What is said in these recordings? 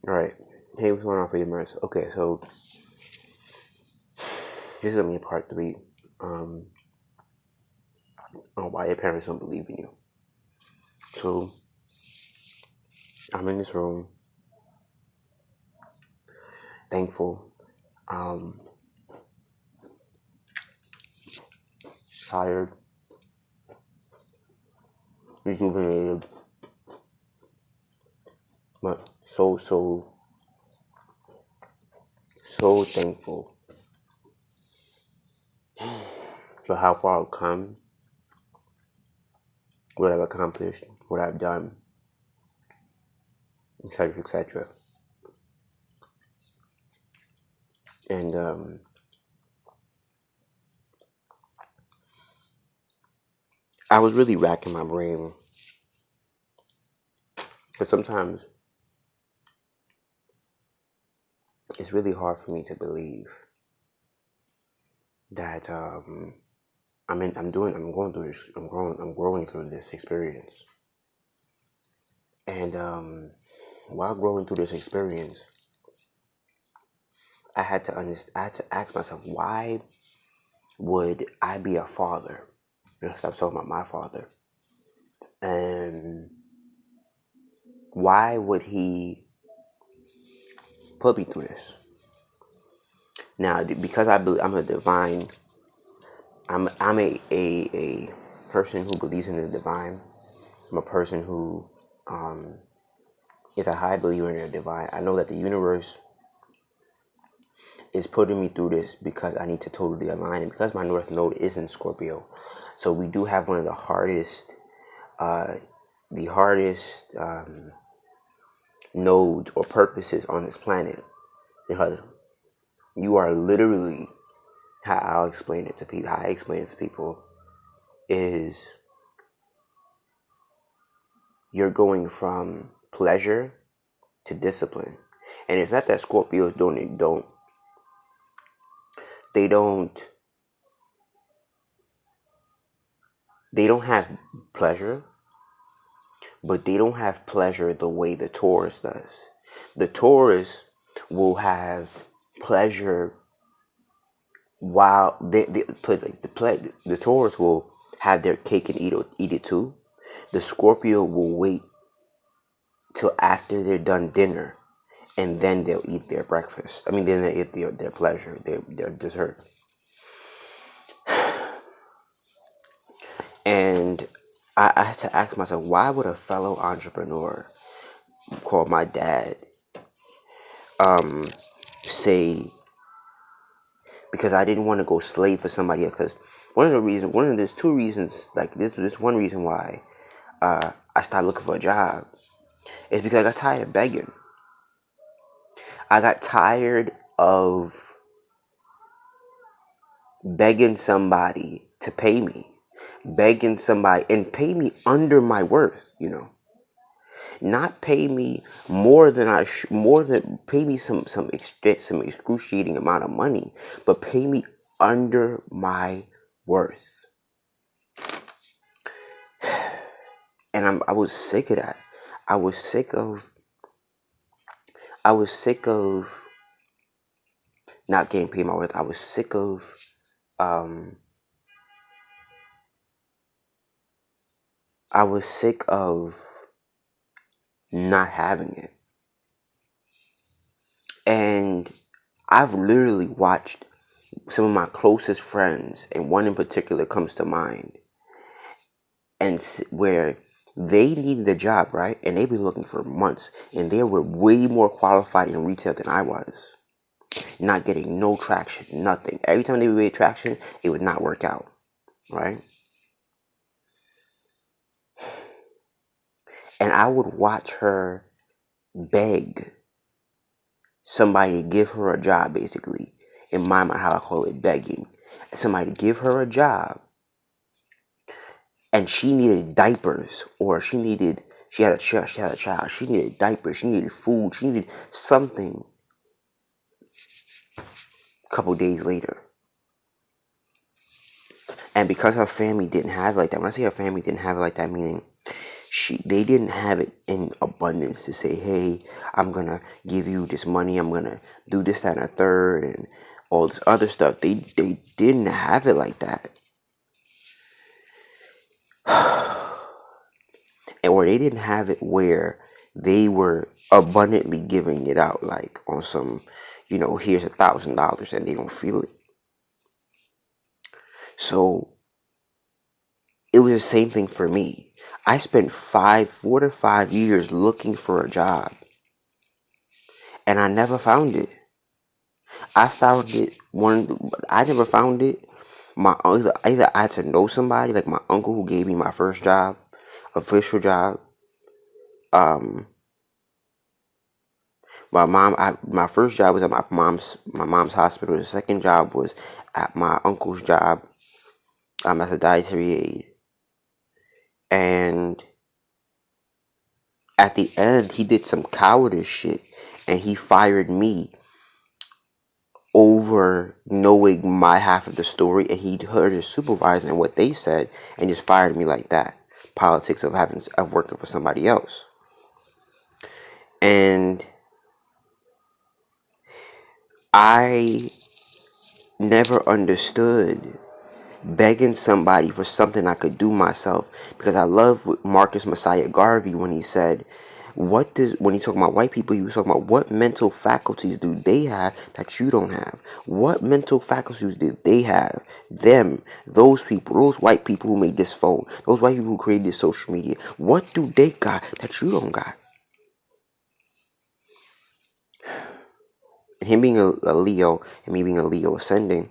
All right. Hey, what's going on for you, Merce? Okay, so this is gonna be part three. Um, on why your parents don't believe in you. So I'm in this room, thankful, um, tired, rejuvenated, but so thankful for how far I've come, what I've accomplished, what I've done, etc., etc. And I was really racking my brain because sometimes it's really hard for me to believe that I'm going through this. I'm growing through this experience. And while growing through this experience, I had to ask myself, why would I be a father? Stop talking about my father. And why would he put me through this? Now, because I believe I'm a divine, I'm a person who believes in the divine. I'm a person who um, is a high believer in the divine. I know that the universe is putting me through this because I need to totally align, and because my North Node is in Scorpio, so we do have one of uh, the hardest nodes or purposes on this planet, because you are literally, how I'll explain it to people, how I explain it to people is you're going from pleasure to discipline, and it's not that Scorpios they don't they don't have pleasure, but they don't have pleasure the way the Taurus does. The Taurus will have pleasure while they put like the Taurus will have their cake and eat it too. The Scorpio will wait till after they're done dinner, and then they'll eat their breakfast. I mean, then they eat their pleasure, their dessert. And I had to ask myself, why would a fellow entrepreneur called my dad say, because I didn't want to go slave for somebody else. Because there's two reasons, like this one reason why I stopped looking for a job is because I got tired of begging. I got tired of begging somebody to pay me, begging somebody and pay me under my worth, not pay me more than pay me some excruciating amount of money, but pay me under my worth. And I was sick of that. I was sick of I was sick of not getting paid my worth. I was sick of um I was sick of not having it. And I've literally watched some of my closest friends, and one in particular comes to mind, and where they needed a job, right? And they've been looking for months, and they were way more qualified in retail than I was. Not getting no traction, nothing. Every time they would get traction, it would not work out, right? And I would watch her beg somebody to give her a job, basically. In my mind, how I call it, begging. Somebody to give her a job, and she needed diapers, or she had a child, she needed diapers, she needed food, she needed something a couple days later. And because her family didn't have it like that, when I say her family didn't have it like that, meaning they didn't have it in abundance to say, hey, I'm gonna give you this money, I'm gonna do this, that, and a third, and all this other stuff. They didn't have it like that. Or they didn't have it where they were abundantly giving it out, like on some, here's $1,000 and they don't feel it. So it was the same thing for me. I spent 4 to 5 years looking for a job, and I never found it. I found it I never found it. Either I had to know somebody, like my uncle who gave me my first job, official job. My first job was at my mom's hospital. The second job was at my uncle's job, as a dietary aide. And at the end, he did some cowardice shit, and he fired me over knowing my half of the story, and he heard his supervisor and what they said, and just fired me like that. Politics of working for somebody else. And I never understood begging somebody for something I could do myself, because I love Marcus Messiah Garvey when he said, when he talking about white people, he was talking about what mental faculties do they have that you don't have? What mental faculties do they have? Those people, those white people who made this phone, those white people who created this social media, what do they got that you don't got? And him being a Leo, and me being a Leo ascending,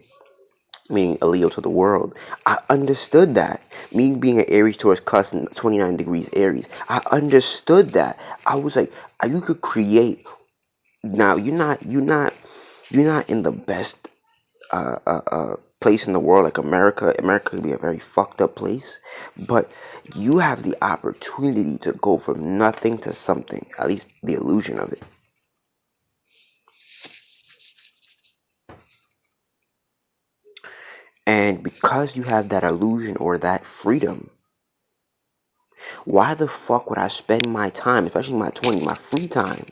meaning a Leo to the world, I understood that. Me being an Aries Taurus cousin, 29 degrees Aries, I understood that. I was like, you could create. Now you're not in the best place in the world like America. America could be a very fucked up place, but you have the opportunity to go from nothing to something. At least the illusion of it. And because you have that illusion or that freedom, why the fuck would I spend my time, especially my 20s, my free time,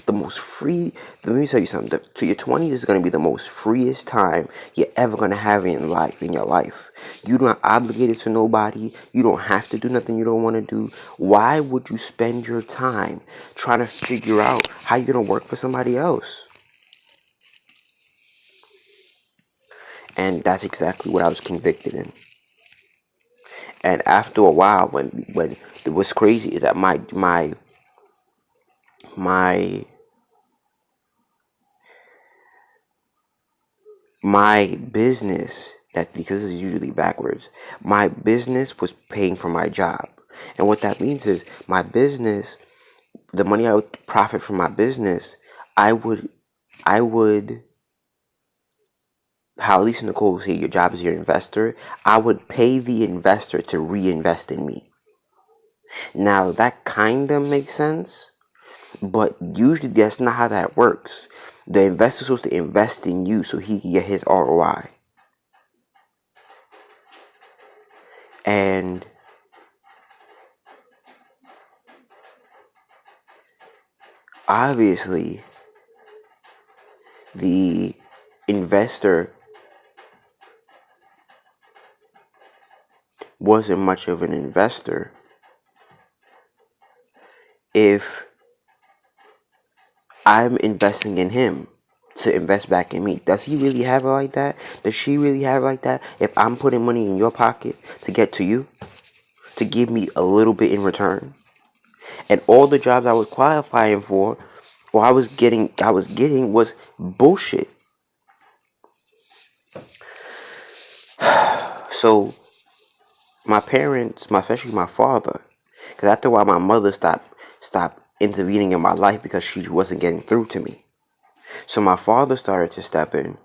the most free, let me tell you something, to your 20s is going to be the most freest time you're ever going to have in your life. You're not obligated to nobody. You don't have to do nothing you don't want to do. Why would you spend your time trying to figure out how you're going to work for somebody else? And that's exactly what I was convicted in. And after a while, when what's crazy is that my business, that because it's usually backwards, my business was paying for my job. And what that means is my business, the money I would profit from my business, I would how Lisa Nicole would say, your job is your investor. I would pay the investor to reinvest in me. Now that kind of makes sense, but usually that's not how that works. The investor's supposed to invest in you so he can get his ROI. And obviously, the investor wasn't much of an investor if I'm investing in him to invest back in me. Does he really have it like that? Does she really have it like that? If I'm putting money in your pocket to get to you, to give me a little bit in return, and all the jobs I was qualifying for, or I was getting was bullshit. So my parents, especially my father, because after a while my mother stopped intervening in my life because she wasn't getting through to me. So my father started to step in,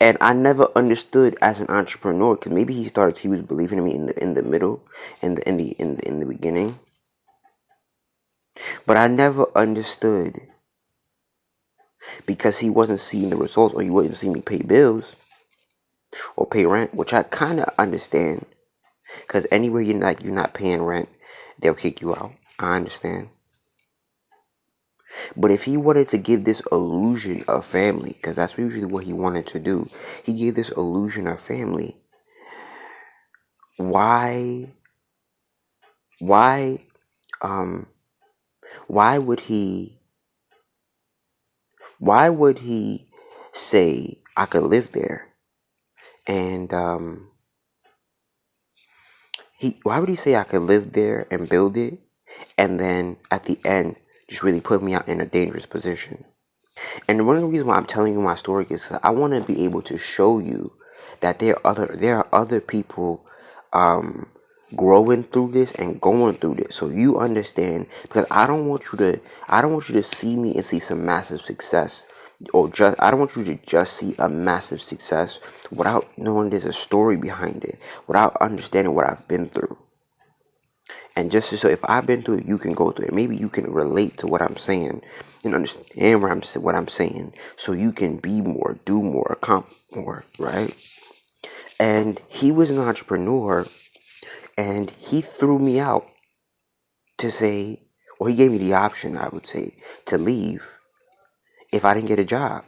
and I never understood as an entrepreneur, because maybe he was believing in me in the middle, in the beginning, but I never understood because he wasn't seeing the results, or he wouldn't see me pay bills or pay rent, which I kind of understand. Because anywhere you're not paying rent, they'll kick you out. I understand. But if he wanted to give this illusion of family, because that's usually what he wanted to do, he gave this illusion of family. Why, why, um, why would he, why would he say I could live there? And why would he say I could live there and build it, and then at the end just really put me out in a dangerous position? And one of the reasons why I'm telling you my story is I want to be able to show you that there are other people growing through this and going through this, so you understand. Because I don't want you to see me and see some massive success, or just I don't want you to just see a massive success without knowing there's a story behind it, without understanding what I've been through. And just so if I've been through it, you can go through it. Maybe you can relate to what I'm saying and understand what I'm saying, so you can be more, do more, accomplish more, right? And he was an entrepreneur, and he threw me out to say, or he gave me the option, I would say, to leave if I didn't get a job.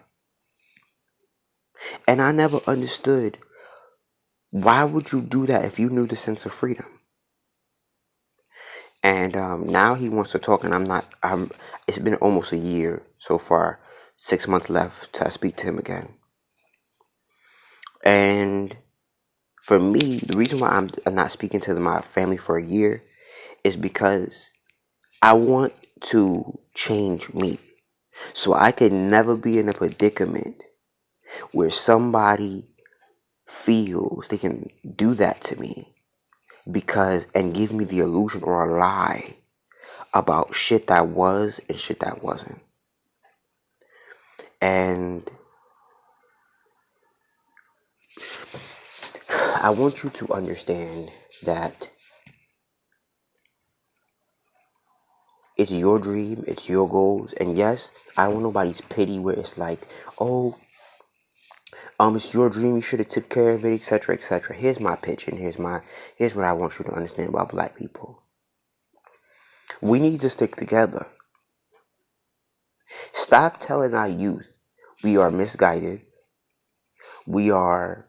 And I never understood, why would you do that if you knew the sense of freedom? And now he wants to talk, and I'm not. It's been almost a year so far, 6 months left to speak to him again. And for me, the reason why I'm not speaking to my family for a year is because I want to change me, so I can never be in a predicament where somebody feels they can do that to me, because and give me the illusion or a lie about shit that was and shit that wasn't. And I want you to understand that it's your dream, it's your goals, and yes, I don't want nobody's pity where it's like, oh, it's your dream, you should have took care of it, etc., etc. Here's my pitch, and here's what I want you to understand about Black people. We need to stick together. Stop telling our youth we are misguided. We don't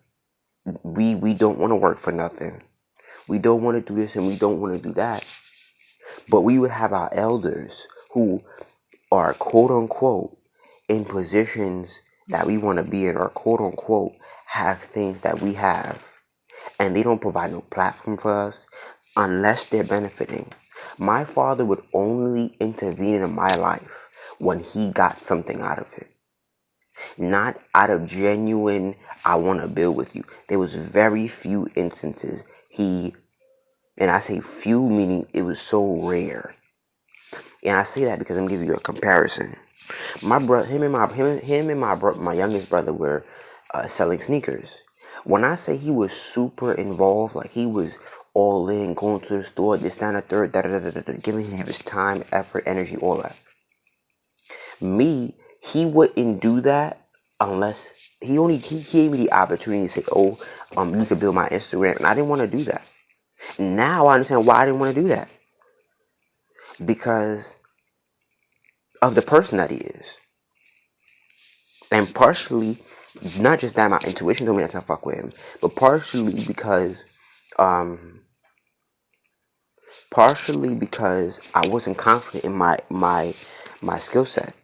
want to work for nothing. We don't want to do this and we don't want to do that. But we would have our elders who are quote unquote in positions that we want to be in, or quote unquote have things that we have, and they don't provide no platform for us unless they're benefiting. My father would only intervene in my life when he got something out of it, not out of genuine I want to build with you. There was very few instances and I say few meaning it was so rare. And I say that because I'm giving you a comparison. My brother, my youngest brother were selling sneakers. When I say he was super involved, like he was all in, going to the store, this, down, the third, giving him his time, effort, energy, all that. Me, he wouldn't do that unless he gave me the opportunity to say, oh, you could build my Instagram, and I didn't want to do that. Now I understand why I didn't want to do that, because of the person that he is. And partially, not just that my intuition told me not to fuck with him, but partially because I wasn't confident in my skill set.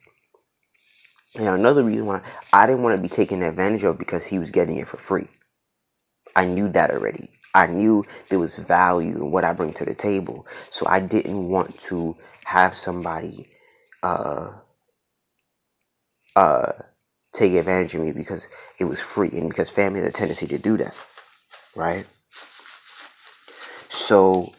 And another reason why I didn't want to be taken advantage of, because he was getting it for free. I knew that already. I knew there was value in what I bring to the table. So I didn't want to have somebody take advantage of me because it was free, and because family has a tendency to do that, right? So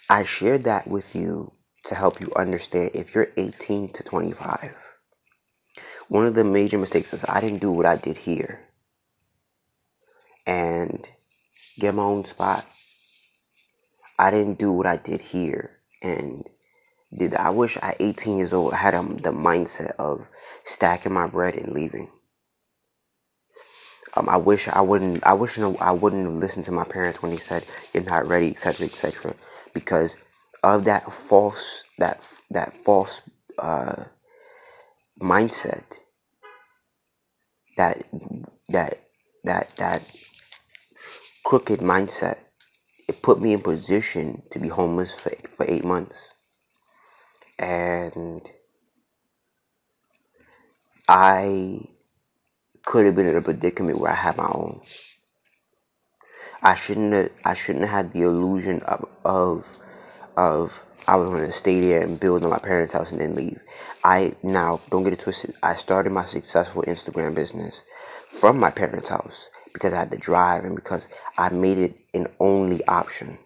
I shared that with you to help you understand, if you're 18 to 25, one of the major mistakes is I didn't do what I did here and get my own spot. I didn't do what I did here and did that. I wish at 18 years old I had the mindset of stacking my bread and leaving. I wouldn't have listened to my parents when they said you're not ready, etc., etc. Because of that false uh, mindset, that that that crooked mindset. It put me in position to be homeless for 8 months, and I could have been in a predicament where I had my own. I shouldn't have had the illusion of I was going to stay there and build on my parents' house and then leave. I now don't get it twisted. I started my successful Instagram business from my parents' house because I had to drive and because I made it an only option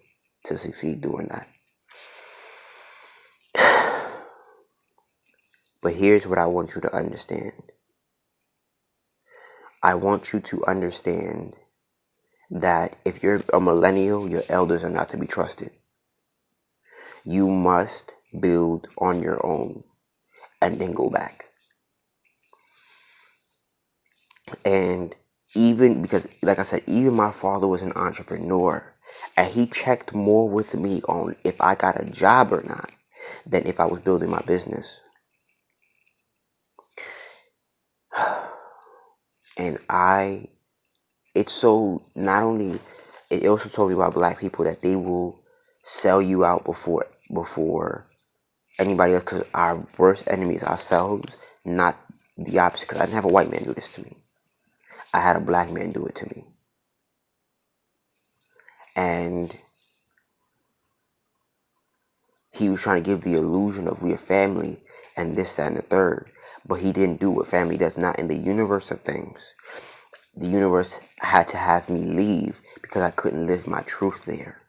to succeed doing that. But here's what I want you to understand. I want you to understand that if you're a millennial, your elders are not to be trusted. You must build on your own and then go back. And even because, like I said, even my father was an entrepreneur, and he checked more with me on if I got a job or not than if I was building my business. And it's so, not only, it also told me about black people that they will sell you out before anybody else, because our worst enemy is ourselves, not the opposite. Because I didn't have a white man do this to me. I had a black man do it to me. And he was trying to give the illusion of we're family and this, that, and the third. But he didn't do what family does. Not in the universe of things. The universe had to have me leave because I couldn't live my truth there.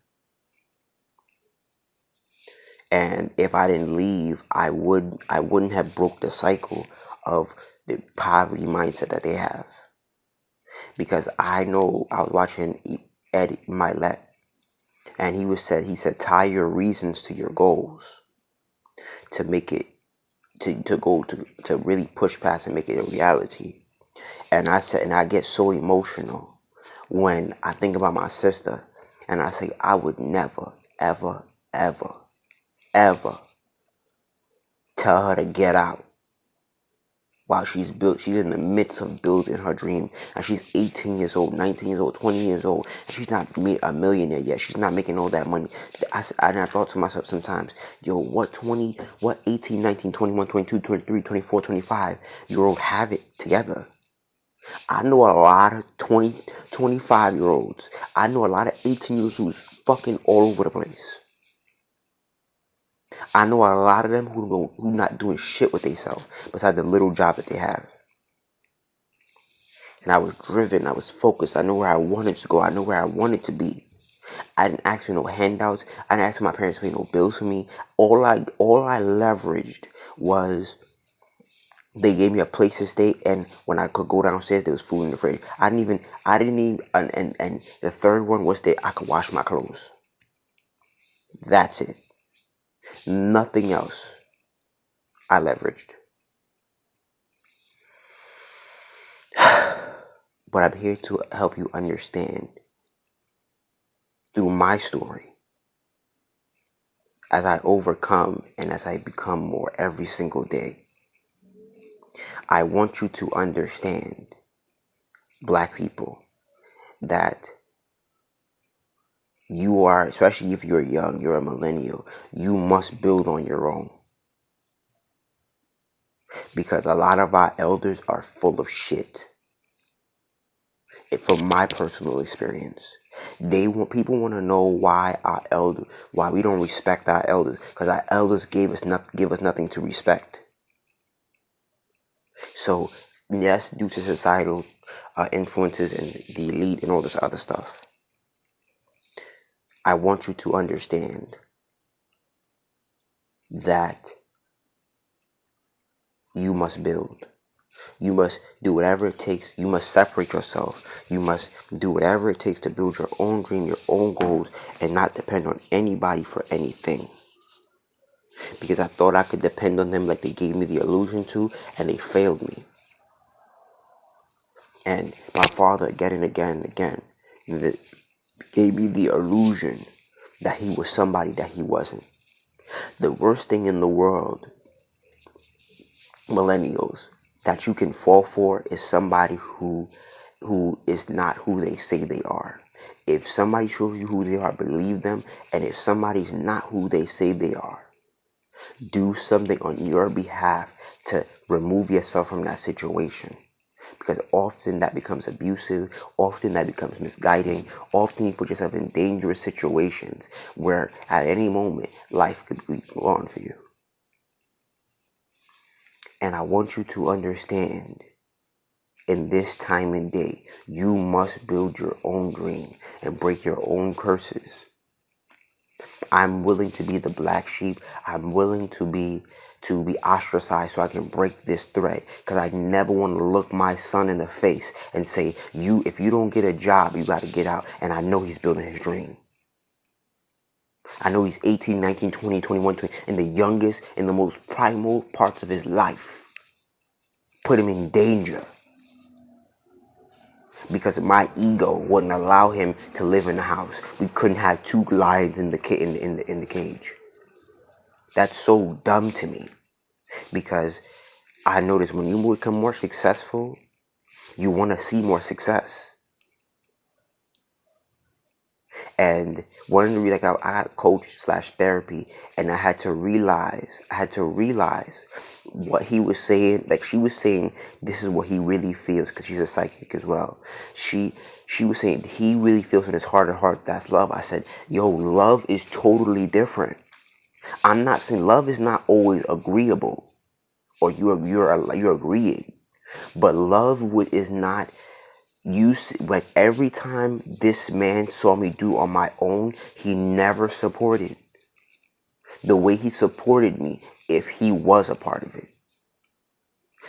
And if I didn't leave, I wouldn't have broke the cycle of the poverty mindset that they have. Because I know I was watching Ed Milet, and he said tie your reasons to your goals to make it to really push past and make it a reality. And I get so emotional when I think about my sister, and I say I would never, ever, ever, ever tell her to get out while she's in the midst of building her dream, and she's 18 years old, 19 years old, 20 years old, and she's not a millionaire yet. She's not making all that money. I thought to myself sometimes, yo, what 18, 19, 21, 22, 23, 24, 25 year old have it together? I know a lot of 20, 25 year olds. I know a lot of 18 year olds who's fucking all over the place. I know a lot of them who not doing shit with themselves besides the little job that they have. And I was driven. I was focused. I knew where I wanted to go. I knew where I wanted to be. I didn't ask for no handouts. I didn't ask for my parents to pay no bills for me. All I leveraged was they gave me a place to stay, and when I could go downstairs, there was food in the fridge. I didn't even, and the third one was that I could wash my clothes. That's it. Nothing else I leveraged. But I'm here to help you understand through my story as I overcome and as I become more every single day. I want you to understand, black people, that you are, especially if you're young, you're a millennial, you must build on your own. Because a lot of our elders are full of shit. From my personal experience, people want to know why why we don't respect our elders, because our elders give us nothing to respect. So yes, due to societal influences and the elite and all this other stuff, I want you to understand that you must build. You must do whatever it takes. You must separate yourself. You must do whatever it takes to build your own dream, your own goals, and not depend on anybody for anything. Because I thought I could depend on them like they gave me the illusion to, and they failed me. And my father, again and again and again, gave me the illusion that he was somebody that he wasn't. The worst thing in the world, millennials, that you can fall for is somebody who is not who they say they are. If somebody shows you who they are, believe them. And if somebody's not who they say they are, do something on your behalf to remove yourself from that situation. Because often that becomes abusive, often that becomes misguiding, often you put yourself in dangerous situations where at any moment life could be gone for you. And I want you to understand, in this time and day, you must build your own dream and break your own curses. I'm willing to be the black sheep. I'm willing to be ostracized so I can break this thread, because I never want to look my son in the face and say, if you don't get a job, you got to get out. And I know he's building his dream. I know he's 18, 19, 20, 21, 20, in the youngest, in the most primal parts of his life. Put him in danger because my ego wouldn't allow him to live in the house. We couldn't have two lions in the cage. That's so dumb to me, because I noticed when you become more successful, you want to see more success. And one of the reasons, like I got coach/therapy, and I had to realize what he was saying. Like, she was saying, this is what he really feels, because she's a psychic as well. She was saying he really feels in his heart of heart that's love. I said, yo, love is totally different. I'm not saying love is not always agreeable, or you're agreeing, but love is not. But every time this man saw me do on my own, he never supported the way he supported me if he was a part of it.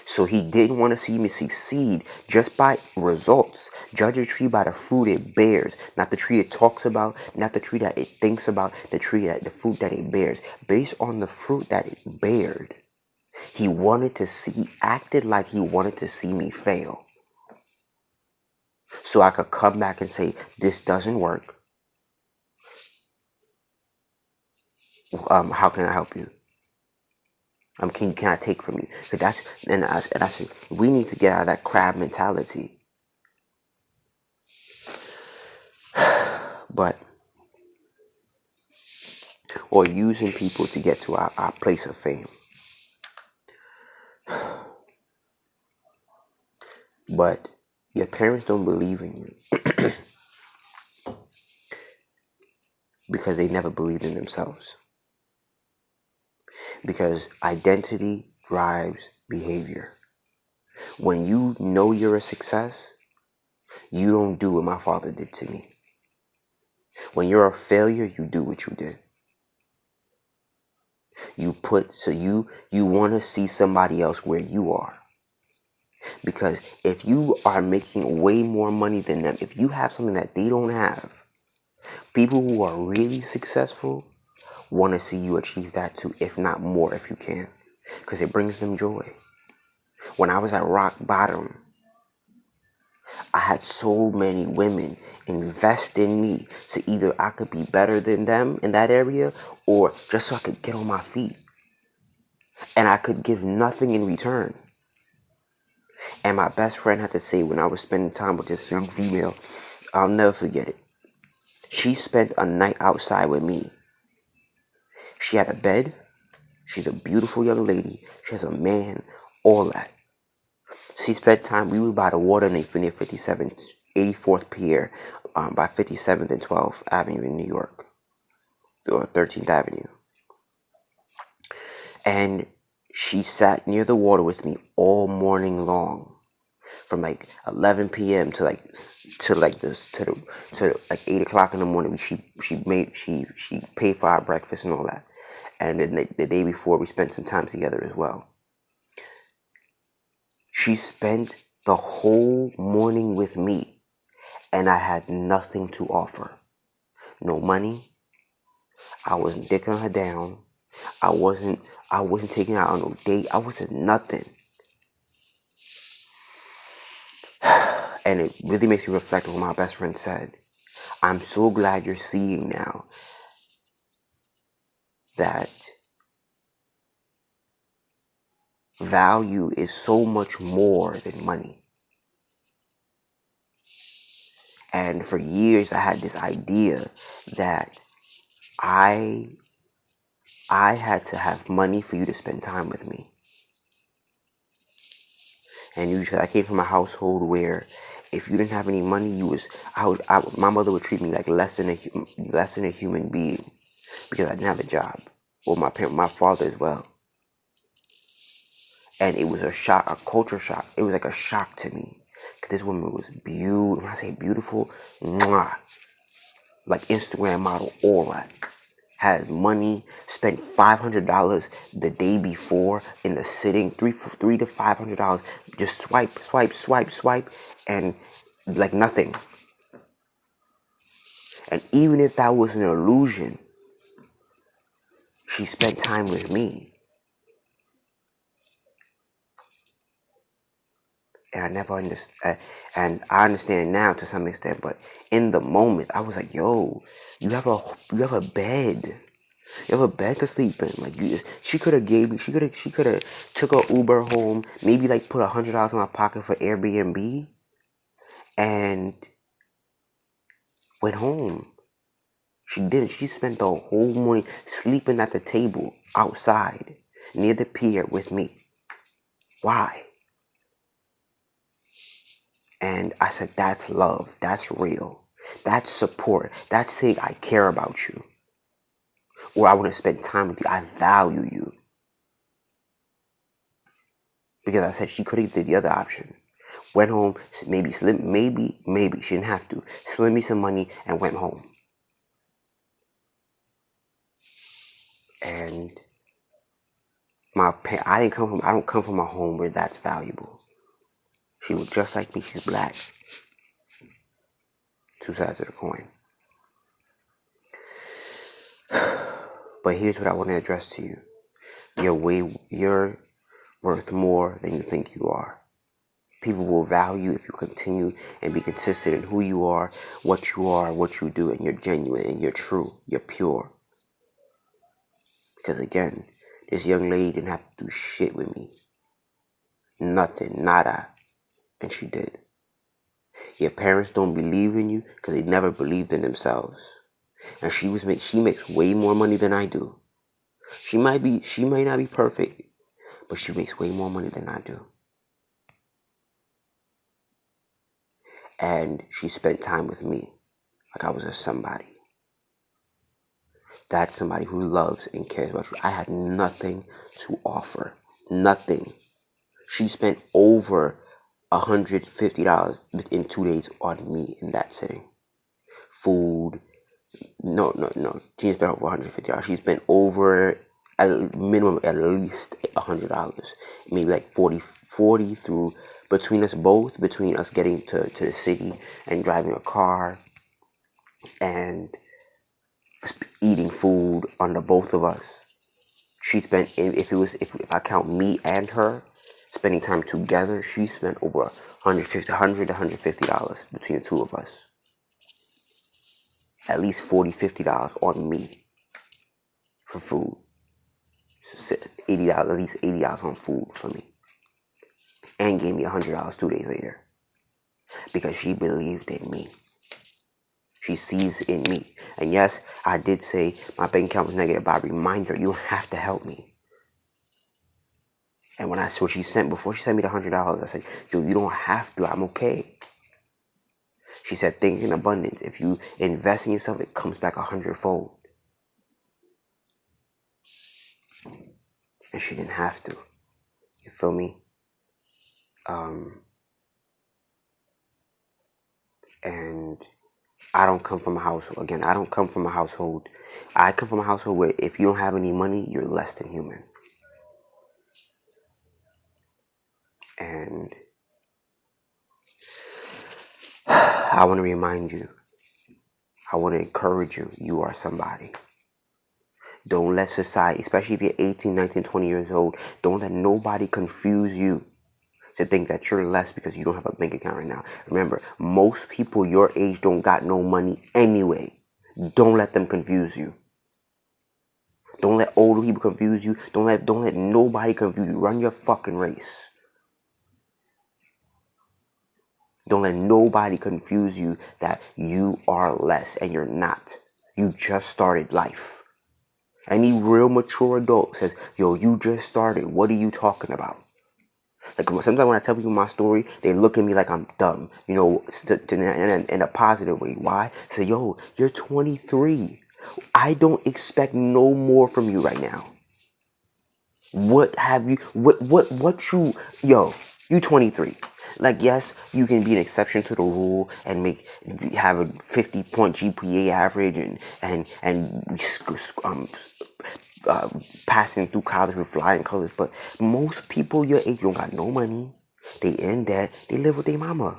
So he didn't want to see me succeed just by results. Judge a tree by the fruit it bears, not the tree it talks about, not the tree that it thinks about, the fruit that it bears. Based on the fruit that it bared, he acted like he wanted to see me fail. So I could come back and say, this doesn't work. How can I help you? Can I take from you? And I said, we need to get out of that crab mentality. Or using people to get to our place of fame. But your parents don't believe in you because they never believed in themselves. Because identity drives behavior. When you know you're a success, you don't do what my father did to me. When you're a failure, you do what you did. You want to see somebody else where you are. Because if you are making way more money than them, if you have something that they don't have, people who are really successful want to see you achieve that too, if not more, if you can. Because it brings them joy. When I was at rock bottom, I had so many women invest in me, so either I could be better than them in that area, or just so I could get on my feet. And I could give nothing in return. And my best friend had to say, when I was spending time with this young female, I'll never forget it. She spent a night outside with me. She had a bed. She's a beautiful young lady. She has a man, all that. She spent time, we were by the water near 84th Pier, by 57th and 12th Avenue in New York, or 13th Avenue. And she sat near the water with me all morning long, from like 11 p.m. to like 8 o'clock in the morning. She paid for our breakfast and all that. And then the day before, we spent some time together as well. She spent the whole morning with me, and I had nothing to offer. No money. I wasn't dicking her down. I wasn't taking her out on no date. I wasn't nothing. And it really makes you reflect on what my best friend said. I'm so glad you're seeing now that value is so much more than money. And for years I had this idea that I I had to have money for you to spend time with me. And usually I came from a household where if you didn't have any money, my mother would treat me like less than a human being because I didn't have a job. Well, my father as well. And it was a shock, a culture shock. It was like a shock to me. Because this woman was beautiful. When I say beautiful, mwah, like Instagram model aura. Had money, spent $500 the day before in the sitting, three to $500, just swipe, swipe, swipe, swipe, and like nothing. And even if that was an illusion, she spent time with me. And I never understand, and I understand now to some extent, but in the moment, I was like, "Yo, you have a bed, you have a bed to sleep in." Like she could have took a Uber home, maybe like put $100 in my pocket for Airbnb, and went home. She didn't. She spent the whole morning sleeping at the table outside near the pier with me. Why? And I said, that's love. That's real. That's support. That's saying I care about you. Or I want to spend time with you. I value you. Because I said she could have did the other option. Went home, maybe she didn't have to. Slim me some money and went home. And I don't come from a home where that's valuable. She was just like me, she's black. Two sides of the coin. But here's what I want to address to you. You're worth more than you think you are. People will value if you continue and be consistent in who you are, what you do, and you're genuine and you're true, you're pure. Because again, this young lady didn't have to do shit with me. Nothing, nada. And she did. Your parents don't believe in you because they never believed in themselves. And she makes way more money than I do. She might not be perfect, but she makes way more money than I do. And she spent time with me like I was a somebody. That's somebody who loves and cares about you. I had nothing to offer. Nothing. She spent over $150 in 2 days on me in that sitting. Food. No. She spent over $150. She spent over at minimum at least $100. Maybe like 40 through between us both, between us getting to the city and driving a car and eating food on the both of us. She spent, if I count me and her spending time together, she spent over $150 between the two of us. At least $40-50 on me for food. $80, at least $80 on food for me. And gave me $100 2 days later. Because she believed in me. She sees in me. And yes, I did say my bank account was negative, but I remind her, you don't have to help me. And before she sent me the $100, I said, yo, you don't have to, I'm okay. She said, think in abundance. If you invest in yourself, it comes back 100-fold. And she didn't have to. You feel me? And I don't come from a household. Again, I come from a household where if you don't have any money, you're less than human. And I want to remind you, I want to encourage you, you are somebody. Don't let society, especially if you're 18, 19, 20 years old, don't let nobody confuse you to think that you're less because you don't have a bank account right now. Remember, most people your age don't got no money anyway. Don't let them confuse you. Don't let older people confuse you. Don't let nobody confuse you. Run your fucking race. Don't let nobody confuse you that you are less and you're not. You just started life. Any real mature adult says, yo, you just started. What are you talking about? Like sometimes when I tell people my story, they look at me like I'm dumb, you know, in a positive way. Why? Say, yo, you're 23. I don't expect no more from you right now. What have you, what you, yo, you 23. Like, yes, you can be an exception to the rule and have a 50-point GPA average and passing through college with flying colors. But most people your age don't got no money. They in debt. They live with their mama.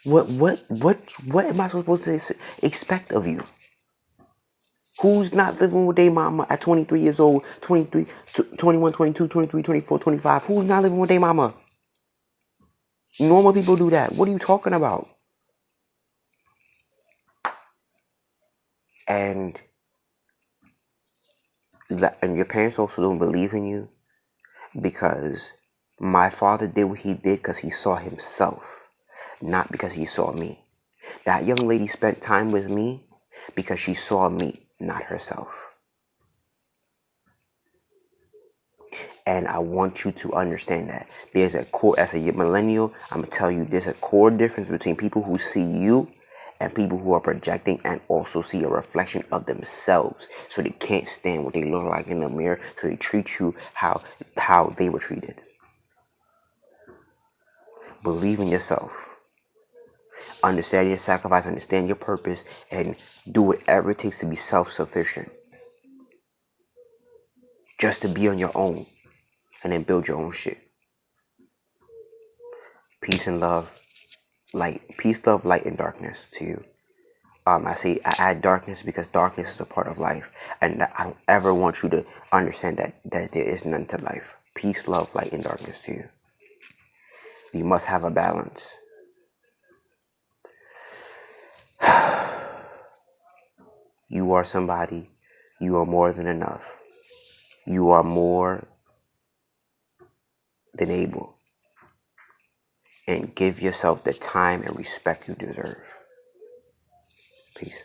What am I supposed to expect of you? Who's not living with their mama at 23 years old, 23, 21, 22, 23, 24, 25? Who's not living with their mama? Normal people do that. What are you talking about? And your parents also don't believe in you because my father did what he did because he saw himself, not because he saw me. That young lady spent time with me because she saw me, not herself. And I want you to understand that there's a core, as a millennial, I'm going to tell you there's a core difference between people who see you and people who are projecting and also see a reflection of themselves. So they can't stand what they look like in the mirror. So they treat you how they were treated. Believe in yourself. Understand your sacrifice, understand your purpose, and do whatever it takes to be self-sufficient. Just to be on your own and then build your own shit. Peace and love. Light. Peace, love, light, and darkness to you. I add darkness because darkness is a part of life. And I don't ever want you to understand that there is none to life. Peace, love, light, and darkness to you. You must have a balance. You are somebody. You are more than enough. You are more than able. And give yourself the time and respect you deserve. Peace.